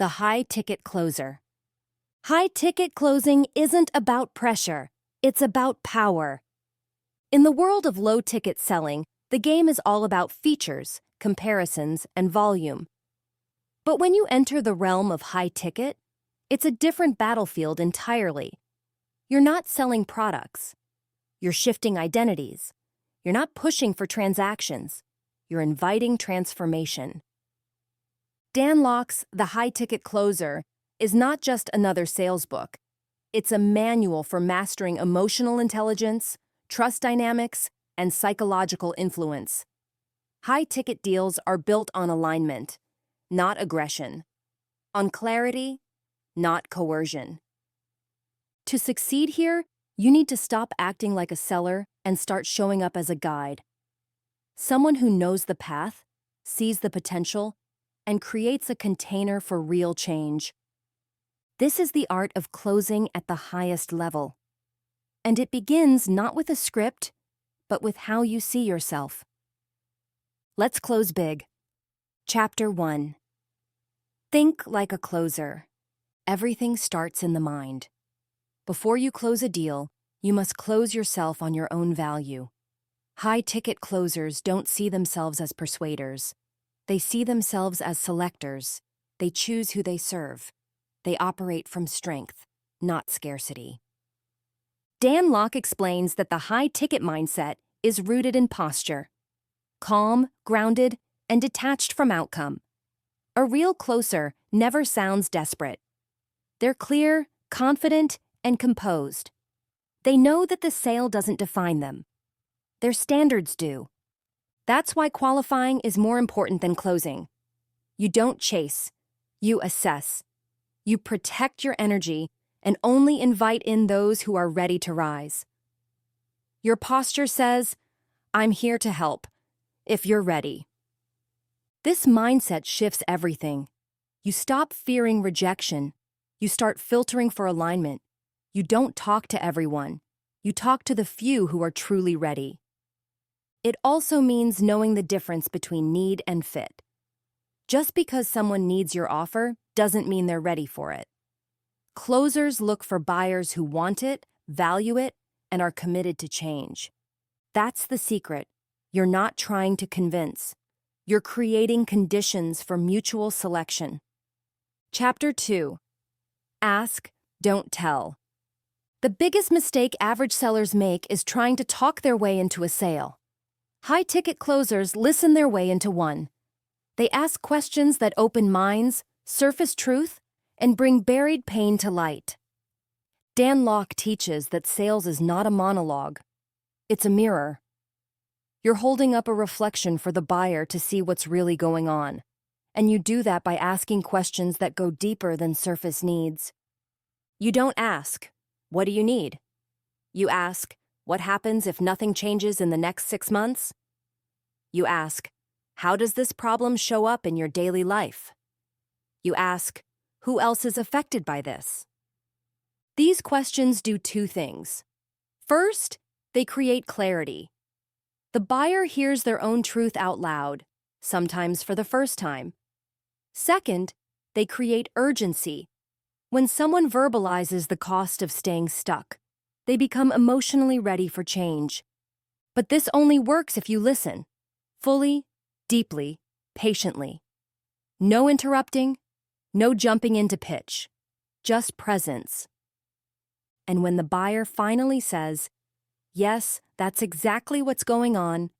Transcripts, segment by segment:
the high-ticket closer. High-ticket closing isn't about pressure, it's about power. In the world of low-ticket selling, the game is all about features, comparisons, and volume. But when you enter the realm of high-ticket, it's a different battlefield entirely. You're not selling products. You're shifting identities. You're not pushing for transactions. You're inviting transformation. Dan Lok's The High-Ticket Closer is not just another sales book. It's a manual for mastering emotional intelligence, trust dynamics, and psychological influence. High-ticket deals are built on alignment, not aggression. On clarity, not coercion. To succeed here, you need to stop acting like a seller and start showing up as a guide. Someone who knows the path, sees the potential, and creates a container for real change. This is the art of closing at the highest level. And it begins not with a script, but with how you see yourself. Let's close big. Chapter 1. Think like a closer. Everything starts in the mind. Before you close a deal, you must close yourself on your own value. High-ticket closers don't see themselves as persuaders. They see themselves as selectors. They choose who they serve. They operate from strength, not scarcity. Dan Lok explains that the high-ticket mindset is rooted in posture. Calm, grounded, and detached from outcome. A real closer never sounds desperate. They're clear, confident, and composed. They know that the sale doesn't define them. Their standards do. That's why qualifying is more important than closing. You don't chase. You assess. You protect your energy and only invite in those who are ready to rise. Your posture says, "I'm here to help, if you're ready." This mindset shifts everything. You stop fearing rejection. You start filtering for alignment. You don't talk to everyone. You talk to the few who are truly ready. It also means knowing the difference between need and fit. Just because someone needs your offer doesn't mean they're ready for it. Closers look for buyers who want it, value it, and are committed to change. That's the secret. You're not trying to convince. You're creating conditions for mutual selection. Chapter 2. Ask, don't tell. The biggest mistake average sellers make is trying to talk their way into a sale. High-ticket closers listen their way into one. They ask questions that open minds, surface truth, and bring buried pain to light. Dan Lok teaches that sales is not a monologue. It's a mirror. You're holding up a reflection for the buyer to see what's really going on. And you do that by asking questions that go deeper than surface needs. You don't ask, "What do you need?" You ask, "What happens if nothing changes in the next 6 months?" You ask, "How does this problem show up in your daily life?" You ask, "Who else is affected by this?" These questions do two things. First, they create clarity. The buyer hears their own truth out loud, sometimes for the first time. Second, they create urgency. When someone verbalizes the cost of staying stuck, they become emotionally ready for change. But this only works if you listen, fully, deeply, patiently. No interrupting, no jumping into pitch, just presence. And when the buyer finally says, "Yes, that's exactly what's going on,"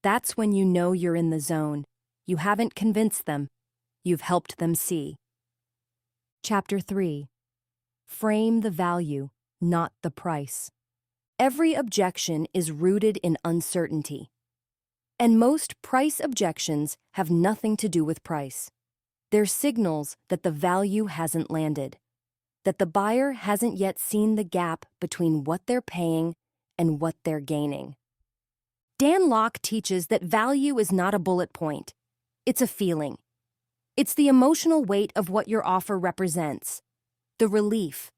that's when you know you're in the zone. You haven't convinced them. You've helped them see. Chapter 3. Frame the value, not the price. Every objection is rooted in uncertainty. And most price objections have nothing to do with price. They're signals that the value hasn't landed, that the buyer hasn't yet seen the gap between what they're paying and what they're gaining. Dan Lok teaches that value is not a bullet point. It's a feeling. It's the emotional weight of what your offer represents. The relief,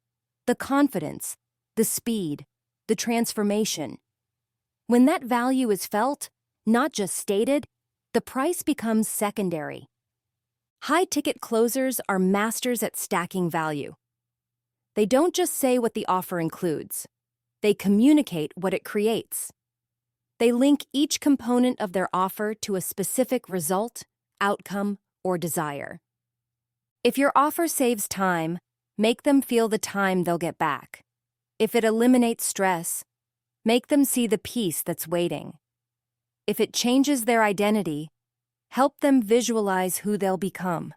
the confidence, the speed, the transformation. When that value is felt, not just stated, the price becomes secondary. High-ticket closers are masters at stacking value. They don't just say what the offer includes. They communicate what it creates. They link each component of their offer to a specific result, outcome, or desire. If your offer saves time, make them feel the time they'll get back. If it eliminates stress, make them see the peace that's waiting. If it changes their identity, help them visualize who they'll become.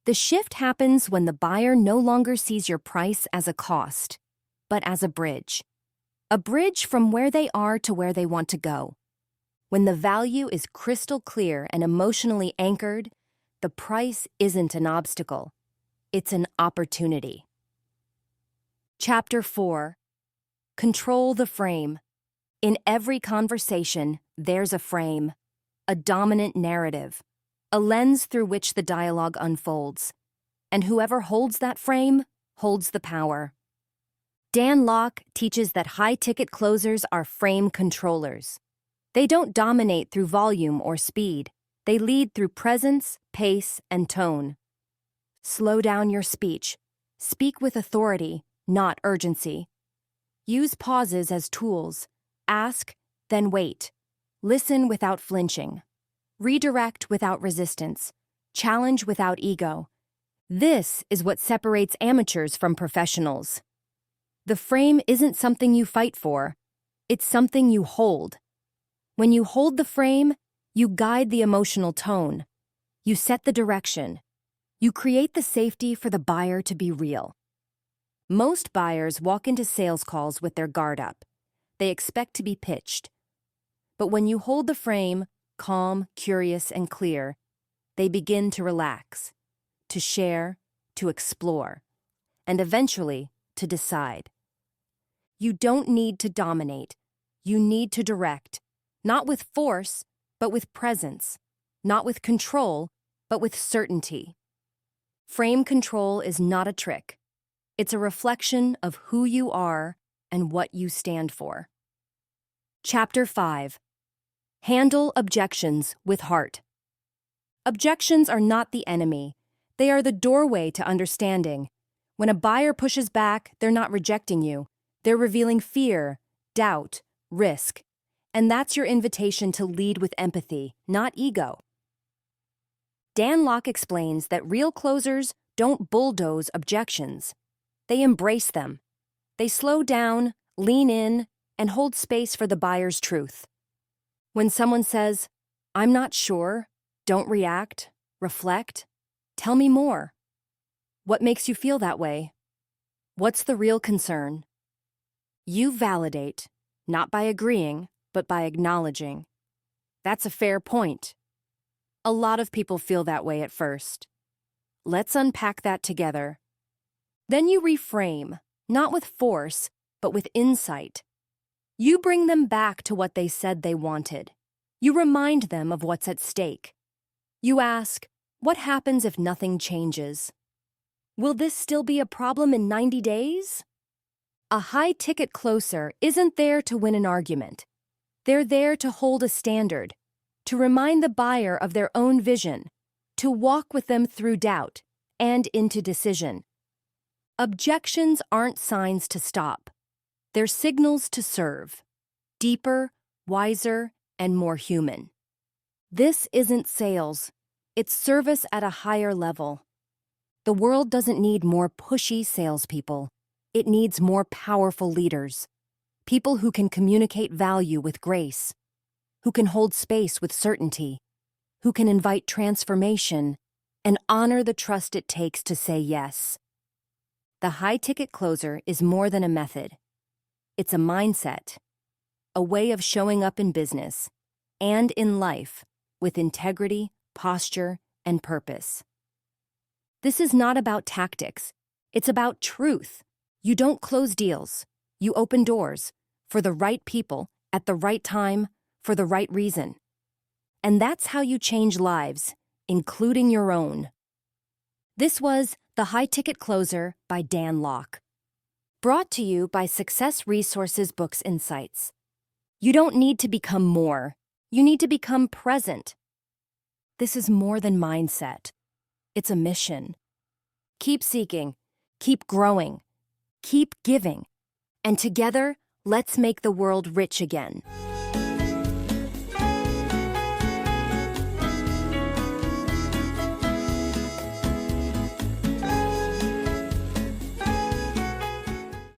The shift happens when the buyer no longer sees your price as a cost, but as a bridge from where they are to where they want to go. When the value is crystal clear and emotionally anchored, the price isn't an obstacle, it's an opportunity. Chapter 4. Control the frame. In every conversation, there's a frame, a dominant narrative, a lens through which the dialogue unfolds. And whoever holds that frame holds the power. Dan Lok teaches that high-ticket closers are frame controllers. They don't dominate through volume or speed. They lead through presence, pace, and tone. Slow down your speech. Speak with authority, not urgency. Use pauses as tools. Ask, then wait. Listen without flinching. Redirect without resistance. Challenge without ego. This is what separates amateurs from professionals. The frame isn't something you fight for. It's something you hold. When you hold the frame, you guide the emotional tone. You set the direction. You create the safety for the buyer to be real. Most buyers walk into sales calls with their guard up. They expect to be pitched. But when you hold the frame, calm, curious, and clear, they begin to relax, to share, to explore, and eventually to decide. You don't need to dominate. You need to direct, not with force, but with presence, not with control, but with certainty. Frame control is not a trick. It's a reflection of who you are and what you stand for. Chapter 5. Handle objections with heart. Objections are not the enemy. They are the doorway to understanding. When a buyer pushes back, they're not rejecting you. They're revealing fear, doubt, risk. And that's your invitation to lead with empathy, not ego. Dan Lok explains that real closers don't bulldoze objections. They embrace them. They slow down, lean in, and hold space for the buyer's truth. When someone says, "I'm not sure," don't react, reflect. Tell me more. What makes you feel that way? What's the real concern? You validate, not by agreeing, but by acknowledging. That's a fair point. A lot of people feel that way at first. Let's unpack that together. Then you reframe, not with force, but with insight. You bring them back to what they said they wanted. You remind them of what's at stake. You ask, what happens if nothing changes? Will this still be a problem in 90 days? A high-ticket closer isn't there to win an argument. They're there to hold a standard, to remind the buyer of their own vision, to walk with them through doubt and into decision. Objections aren't signs to stop. They're signals to serve. Deeper, wiser, and more human. This isn't sales. It's service at a higher level. The world doesn't need more pushy salespeople. It needs more powerful leaders. People who can communicate value with grace, who can hold space with certainty, who can invite transformation and honor the trust it takes to say yes. The high-ticket closer is more than a method. It's a mindset, a way of showing up in business and in life with integrity, posture, and purpose. This is not about tactics. It's about truth. You don't close deals. You open doors for the right people at the right time for the right reason. And that's how you change lives, including your own. This was The High-Ticket Closer by Dan Lok. Brought to you by Success Resources Books Insights. You don't need to become more. You need to become present. This is more than mindset. It's a mission. Keep seeking, keep growing, keep giving, and together, let's make the world rich again.